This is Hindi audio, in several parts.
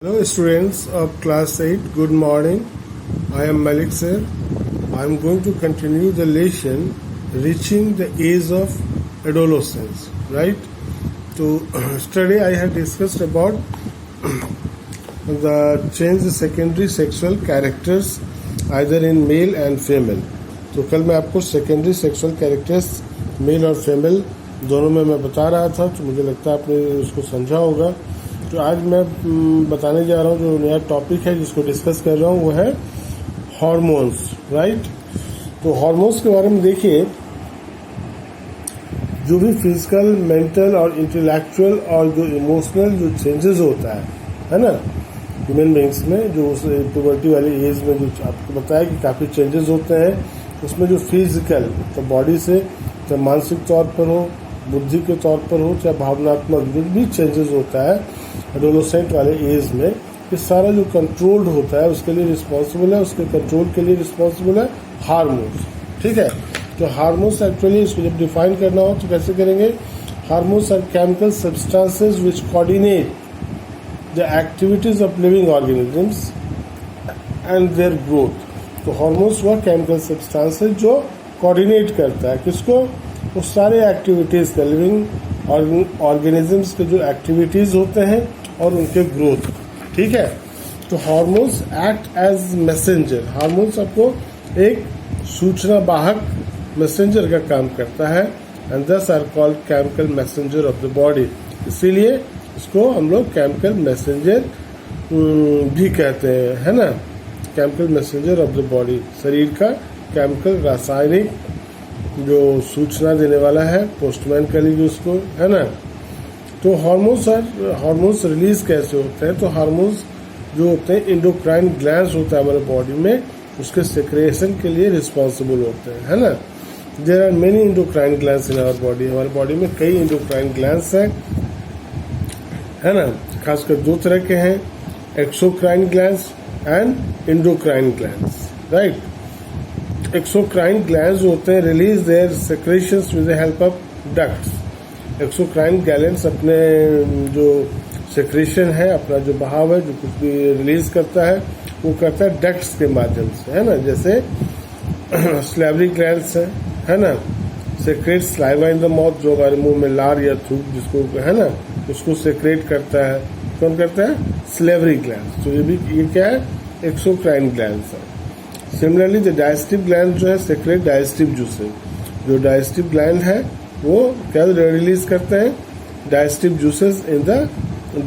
Hello students of class 8, good morning. I am Malik sir. I am going to continue the lesson reaching the age of adolescence, right? So today I have discussed about the change the secondary sexual characters either in male and female. तो कल मैं आपको सेकेंडरी सेक्सुअल कैरेक्टर्स मेल और फीमेल दोनों में मैं बता रहा था, तो मुझे लगता है आपने उसको समझा होगा। तो आज मैं बताने जा रहा हूँ जो नया टॉपिक है जिसको डिस्कस कर रहा हूँ वो है हार्मोन्स, राइट। तो हार्मोन्स के बारे में देखिए, जो भी फिजिकल, मेंटल और इंटेलेक्चुअल और जो इमोशनल जो चेंजेस होता है ना ह्यूमन बींग्स में, जो उस प्यूबर्टी वाली एज में जो आपको बताया कि काफ़ी चेंजेस होते हैं, उसमें जो फिजिकल तो बॉडी से चाहे मानसिक तौर पर हो, बुद्धि के तौर पर हो, चाहे भावनात्मक जो भी चेंजेस होता है एडोलेसेंट वाले एज में, ये सारा जो कंट्रोल्ड होता है उसके लिए रिस्पॉन्सिबल है, उसके कंट्रोल के लिए रिस्पॉन्सिबल है हार्मोन्स, ठीक है। तो हार्मोन्स एक्चुअली इसको जब डिफाइन करना हो तो कैसे करेंगे? Hormones are chemical substances which coordinate the activities of living organisms and their growth. तो हार्मोन्स वह केमिकल सब्सटेंस है जो कोऑर्डिनेट करता है किसको? उस सारे एक्टिविटीज का, लिविंग ऑर्गेनिजम्स के जो एक्टिविटीज होते हैं और उनके ग्रोथ, ठीक है। तो hormones act as messenger. Hormones आपको एक सूचना वाहक मैसेंजर का काम करता है, and these are called chemical messenger of the body. इसीलिए इसको हम लोग केमिकल मैसेंजर भी कहते हैं, है ना। Chemical messenger of the body, शरीर का केमिकल रासायनिक जो सूचना देने वाला है, पोस्टमैन कह लीजिए उसको, है ना। तो हार्मोन्स रिलीज कैसे होते हैं? तो हार्मोन्स जो होते हैं, एंडोक्राइन ग्लैंड्स होता है हमारे बॉडी में, उसके सेक्रेशन के लिए रिस्पॉन्सिबल होते हैं, है ना। There are many endocrine glands in our body. हमारे बॉडी में कई एंडोक्राइन ग्लैंड्स हैं, है ना। खासकर दो तरह के हैं, exocrine glands and endocrine glands, right. Exocrine glands होते हैं release there secretions with the help of ducts. Exocrine glands अपने जो सेक्रेशन है, अपना जो बहाव है, जो कुछ भी रिलीज करता है, वो करता है डक्ट्स के माध्यम से, है ना। जैसे स्लेवरी ग्लैंड्स है ना, secrete saliva in the mouth, जो हमारे मुंह में लार या थूक जिसको है ना, उसको सेक्रेट करता है। कौन करता है? Slavery glands. तो ये क्या है? एक्सोक्राइन ग्लैंड्स है। सिमिलरली द डाइजेस्टिव ग्लैंड जो है सेक्रेट डाइजेस्टिव जूसेस। जो डाइजेस्टिव ग्लैंड है वो क्या रिलीज करते हैं? Digestive juices in the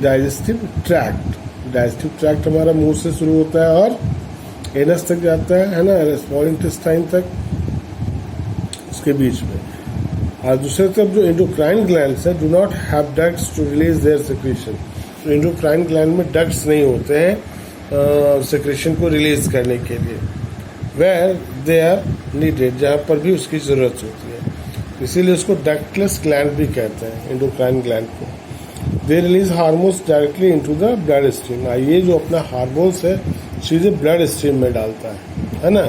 digestive tract. Digestive tract हमारा मुंह से शुरू होता है और एनस तक जाता है ना, स्मॉल इंटेस्टाइन तक, उसके बीच में। और दूसरी तरफ जो एंडोक्राइन ग्लैंड्स है, do not have ducts to release their secretion. तो एंडोक्राइन ग्लैंड में डक्ट्स नहीं होते हैं सेक्रेशन को रिलीज करने के लिए, वेयर दे आर नीडेड, जहाँ पर भी उसकी जरूरत होती है। इसीलिए उसको डक्टलेस ग्लैंड भी कहते हैं, एंडोक्राइन ग्लैंड को। They release hormones directly into the blood stream. ये जो अपना हार्मोन्स है सीधे ब्लड स्ट्रीम में डालता है ना।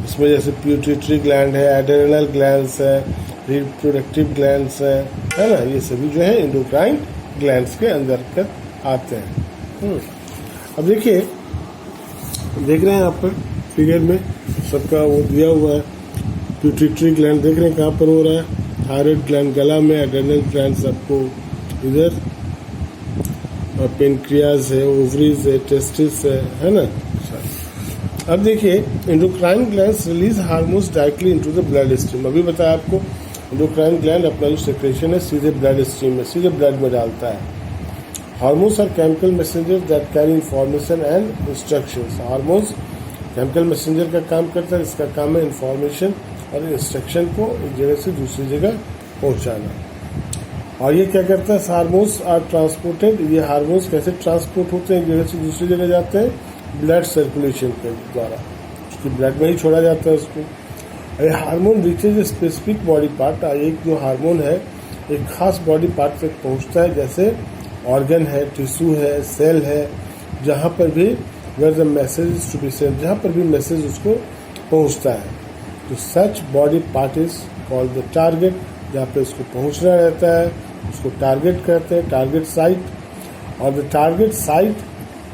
इसमें जैसे पिट्यूटरी ग्लैंड है, एड्रेनल ग्लैंड्स है, रिप्रोडक्टिव ग्लैंड्स है ना, ये सभी जो है एंडोक्राइन ग्लैंड्स के अंदर आते हैं। अब देखिए, देख रहे हैं यहाँ पर फिगर में सबका वो दिया हुआ है। पिट्यूटरी ग्लैंड देख रहे हैं कहाँ पर हो रहा है, थायराइड ग्लैंड गला में, एड्रेनल ग्लैंड सबको इधर, और पेनक्रियाज है, ओवरीज है, टेस्टिस है ना। अब देखिए, endocrine glands release hormones directly into the blood stream. अभी बताया आपको, एंडोक्राइन ग्लैंड अपना जो सेक्रेशन है सीधे ब्लड स्ट्रीम में, सीधे ब्लड में डालता है। Hormones are chemical messengers that carry information and instructions. Hormones chemical messenger का काम करता है, इसका काम है इंफॉर्मेशन और इंस्ट्रक्शन को एक जगह से दूसरी जगह पहुंचाना। और ये क्या करता है? Hormones are transported. ये हार्मोन्स कैसे ट्रांसपोर्ट होते हैं, एक जगह से दूसरी जगह जाते हैं? ब्लड सर्कुलेशन के द्वारा, उसकी ब्लड में ही छोड़ा जाता है उसको। Hormone reaches a specific body part. एक जो हार्मोन है एक खास बॉडी पार्ट तक पहुंचता है, जैसे ऑर्गन है, टिश्यू है, सेल है, जहाँ पर भी where the message to be send, जहाँ पर भी मैसेज उसको पहुँचता है। तो such body part is called the target. जहाँ पे उसको पहुँचना रहता है उसको टारगेट कहते हैं, टारगेट साइट। और the target site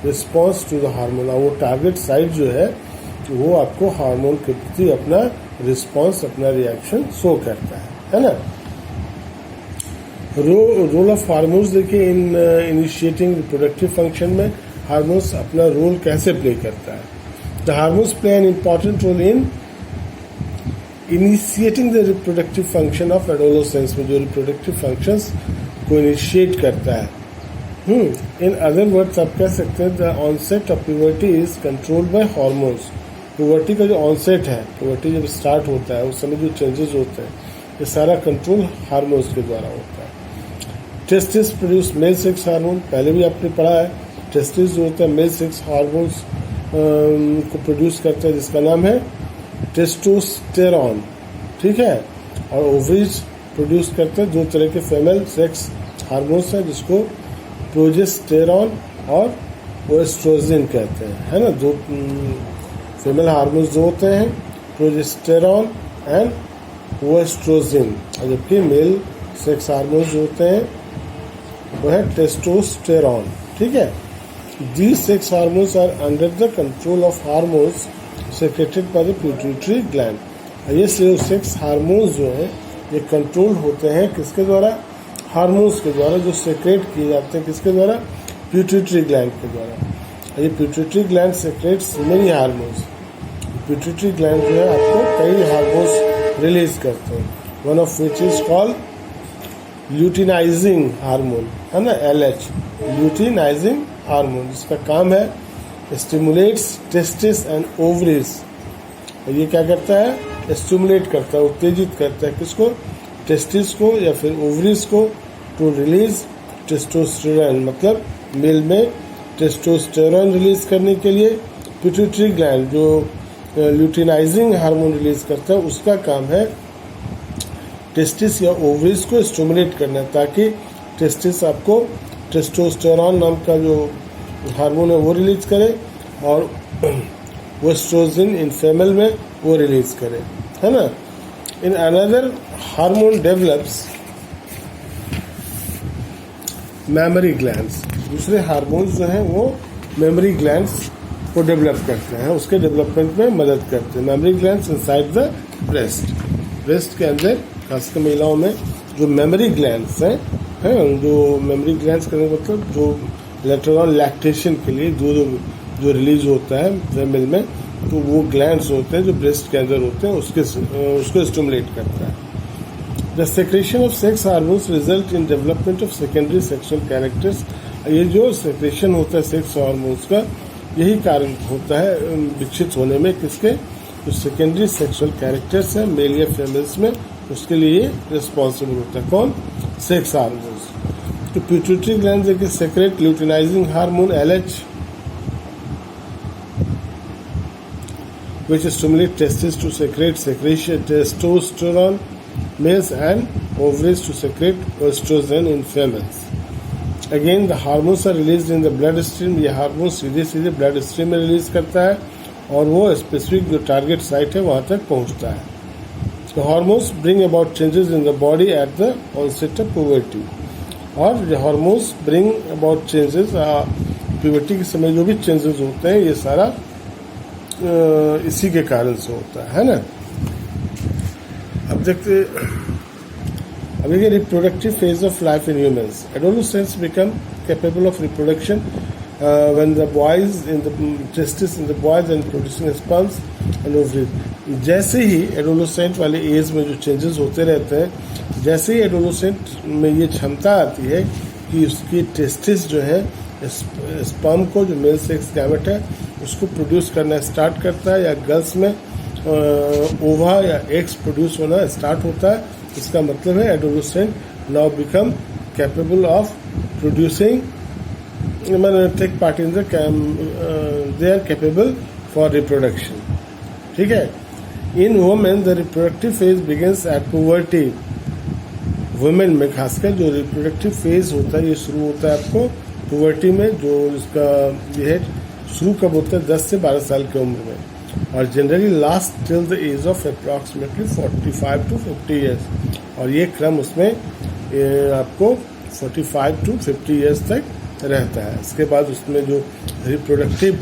response to the hormone, और वो टारगेट साइट जो है वो आपको हार्मोन के प्रति अपना रिस्पॉन्स, अपना रिएक्शन शो करता है ना। रोल ऑफ हार्मोन्स देखिए इन इनिशिएटिंग रिप्रोडक्टिव फंक्शन में हार्मोन्स अपना रोल कैसे प्ले करता है। The hormones play an important role in initiating the reproductive function of adolescence में जो रिप्रोडक्टिव फंक्शंस को इनिशिएट करता है। इन अदर वर्ड्स आप कह सकते हैं the onset of puberty is controlled by hormones. Puberty का जो ऑनसेट है, प्यूबर्टी जब स्टार्ट होता है उस समय जो चेंजेस होते हैं ये सारा कंट्रोल हार्मोन्स के द्वारा होता है। Testis produce male sex hormone, पहले भी आपने पढ़ा है। टेस्टिस जो होता है मेल सेक्स हार्मोन्स को प्रोड्यूस करता है जिसका नाम है टेस्टोस्टेरॉन, ठीक है। और ओवरीज प्रोड्यूस करते हैं दो तरह के फीमेल सेक्स हार्मोन्स हैं जिसको प्रोजेस्टेरॉन और एस्ट्रोजन कहते हैं, है ना। दो फीमेल हार्मोन्स जो होते हैं प्रोजेस्टेरॉन एंड एस्ट्रोजन, जबकि मेल सेक्स हार्मोन्स जो होते हैं वो है टेस्टोस्टेरॉन, ठीक है। These sex hormones are under the control of hormones secreted by the pituitary gland. ये सेक्स हार्मोन्स जो हैं ये कंट्रोल होते हैं किसके द्वारा? हार्मोन्स के द्वारा, जो सेक्रेट किए जाते हैं किसके द्वारा? पिट्यूटरी ग्लैंड के द्वारा। ये pituitary gland secrets many hormones. Pituitary gland जो है आपको कई हार्मोन्स रिलीज करते हैं, one of which is called luteinizing hormone, है ना, LH, ल्यूटिनाइजिंग हार्मोन, जिसका काम है स्टिमुलेट्स टेस्टिस एंड ओवरीज। ये क्या करता है? स्टिमुलेट करता है, उत्तेजित करता है किसको? टेस्टिस को या फिर ओवरीज को, टू रिलीज टेस्टोस्टेरोन, मतलब मेल में टेस्टोस्टेरोन रिलीज करने के लिए पिट्यूटरी ग्लैंड जो ल्यूटिनाइजिंग हार्मोन रिलीज करता है उसका काम है टेस्टिस या ओवरीज को स्टिमुलेट करना, ताकि टेस्टिस आपको टेस्टोस्टेरोन नाम का जो हार्मोन है वो रिलीज करे और वो एस्ट्रोजन इन फीमेल में वो रिलीज करे, है ना। In another hormone develops mammary glands, दूसरे हार्मोन्स जो हैं वो मेमोरी ग्लैंड्स को डेवलप करते हैं, उसके डेवलपमेंट में मदद करते हैं। Mammary glands inside the breast, breast के अंदर खासकर महिलाओं में जो मेमोरी ग्लैंड्स हैं, जो मेमोरी ग्लैंड्स का मतलब जो लेटर ऑन लैक्टेशन के लिए दूध जो रिलीज होता है फीमेल में, तो वो ग्लैंड्स होते हैं जो ब्रेस्ट के अंदर होते हैं उसको स्टिमुलेट करता है। The secretion of sex hormones result in development of secondary sexual characters. ये जो सेक्रेशन होता है सेक्स हार्मोन्स का, यही कारण होता है विकसित होने में किसके? जो सेकेंडरी सेक्सुअल कैरेक्टर्स हैं मेल या फीमेल्स में, उसके लिए रिस्पॉन्सिबल होता है कौन? Sex hormones. तो पिट्यूटरी ग्लैंड देखिए secrete luteinising hormone LH which stimulate testes to secrete secretion testosterone males and ovaries to secrete estrogen in females. Again the hormones are released in the blood stream. ये हार्मोन सीधे सीधे ब्लड स्ट्रीम में रिलीज करता है और वो स्पेसिफिक जो टारगेट साइट है वहाँ तक पहुँचता है। The hormones bring about changes in the body at the onset of puberty. और जो hormones bring about changes, puberty के समय जो भी चेंजेस होते हैं ये सारा इसी के कारण से होता है ना। अब देखते देखिए reproductive phase of life in humans. Adolescents become capable of reproduction when the boys in the testis in the boys and producing sperms and ovaries। जैसे ही एडोलेसेंट वाले एज में जो चेंजेस होते रहते हैं, जैसे ही एडोलेसेंट में ये क्षमता आती है कि उसकी टेस्टिस जो है स्पर्म को, जो मेल सेक्स गैमेट है, उसको प्रोड्यूस करना स्टार्ट करता है, या गर्ल्स में ओवा या एग्स प्रोड्यूस होना स्टार्ट होता है। इसका मतलब है adolescent now become capable of producing, take part in the they are capable for reproduction, ठीक है। In women the reproductive phase begins at puberty. Women में खासकर जो रिप्रोडक्टिव फेज होता है ये शुरू होता है आपको पुबर्टी में, जो इसका ये है शुरू कब होता है? 10 से 12 साल की उम्र में, और generally last till the age of approximately 45 to 50 years. और ये क्रम उसमें आपको 45 to 50 ईयर्स तक रहता है। इसके बाद उसमें जो रिप्रोडक्टिव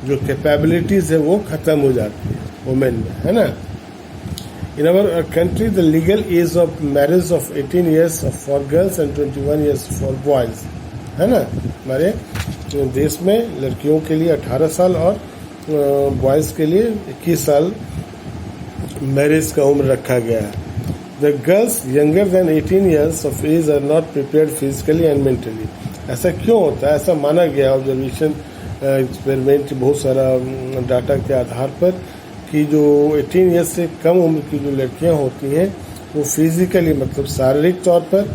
जो कैपेबिलिटीज़ है वो ख़त्म हो जाती है वुमेन में, है ना। In our country the legal age of marriage of 18 years for girls and 21 years for boys, है ना। हमारे देश में लड़कियों के लिए 18 साल और बॉयज़ के लिए 21 साल मैरिज का उम्र रखा गया है। The girls younger than 18 years of age are not prepared physically and mentally. ऐसा क्यों होता है? ऐसा माना गया ऑब्जर्वेशन एक्सपेरिमेंट बहुत सारा डाटा के आधार पर कि जो 18 ईयर्स से कम उम्र की जो लड़कियां होती हैं वो फिजिकली मतलब शारीरिक तौर पर,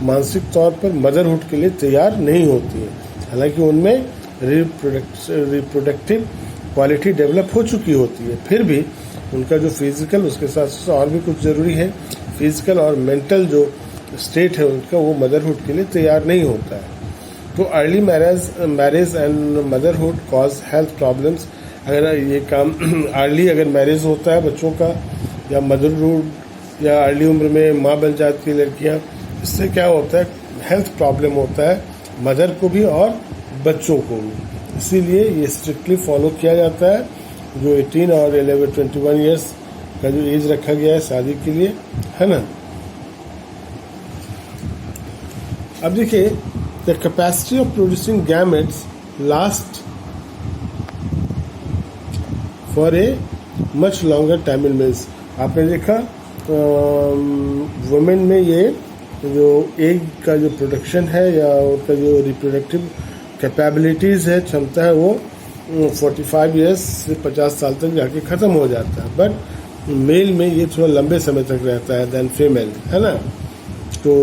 मानसिक तौर पर मदरहुड के लिए तैयार नहीं होती हैं। हालांकि उनमें रिप्रोडक्टिव क्वालिटी डेवलप हो चुकी होती है, फिर भी उनका जो फिजिकल, उसके साथ साथ और भी कुछ ज़रूरी है, फिजिकल और मेंटल जो स्टेट है उनका, वो मदरहुड के लिए तैयार नहीं होता है। तो early marriage and motherhood cause health problems. अगर ये काम अर्ली अगर मैरिज होता है बच्चों का, या मदरहुड या अर्ली उम्र में माँ बन जाती है लड़कियाँ, इससे क्या होता है, हेल्थ प्रॉब्लम होता है मदर को भी और बच्चों को भी। इसीलिए ये स्ट्रिक्टली फॉलो किया जाता है। जो 18 और 21 ईयर्स का जो एज रखा गया है शादी के लिए, है ना। अब देखिए, the capacity of producing gametes last for a much longer time in means. आपने देखा वुमेन में ये जो एग का जो प्रोडक्शन है या उनका जो रिप्रोडक्टिव कैपेबिलिटीज़ है, क्षमता है, वो 45 ईयर्स से 50 साल तक जाके ख़त्म हो जाता है। बट मेल में ये थोड़ा लंबे समय तक रहता है देन फीमेल, है ना। तो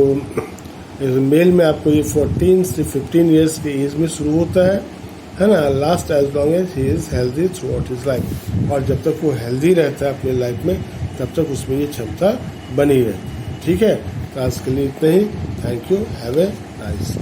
मेल में आपको ये 14 से 15 ईयर्स की एज में शुरू होता है ना। Last as long as he is healthy throughout his life. और जब तक वो हेल्दी रहता है अपनी लाइफ में, तब तक उसमें ये क्षमता बनी रहती है। ठीक है, तो आज के लिए इतना ही। Thank you, have a nice.